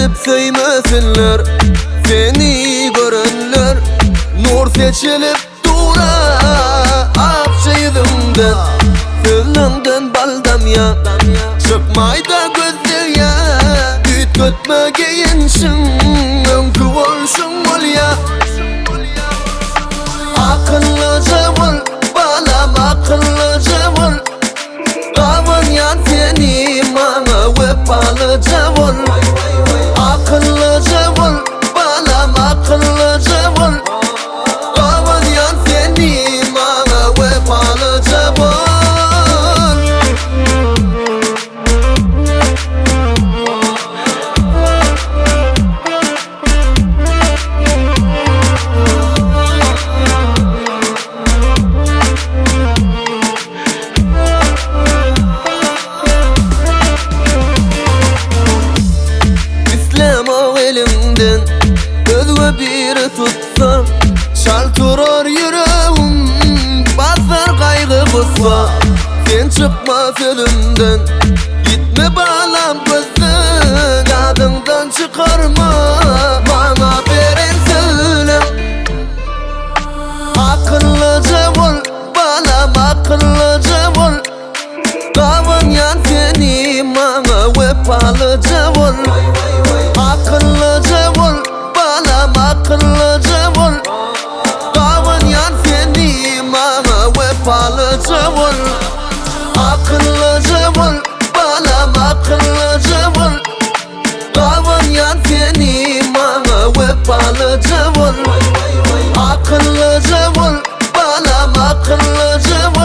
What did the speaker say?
edip söymesinler, seni görenler. Nur seçilip dura akça yüzümden, sözlerinden baldam ya çıkmayda gözler ya. Düt götme giyinsin, önkü olsun ol ya. Akıllıca ol balam, akıllıca ol. Kavan yan seni bana vefalıca ol. Akıllıca ol balam, akıllıca ol. Kavan yan seni bana vefalıca ol. Elimden özve biri tutsa, şal turur yüreğim, basar kaygı kussa. Sen çıkma sözümden, gitme bağlam gözden. Yadımdan çıkarma, bana veren söyle. Akıllıca ol balam, akıllıca ol. Kavan yan seni bana vefalıca ol. Akıllıca ol balam, akıllıca ol. Kavan yan seni bana vefalıca ol. Akıllıca ol balam, akıllıca ol. Kavan yan seni bana vefalıca ol. Akıllıca ol balam, akıllıca ol.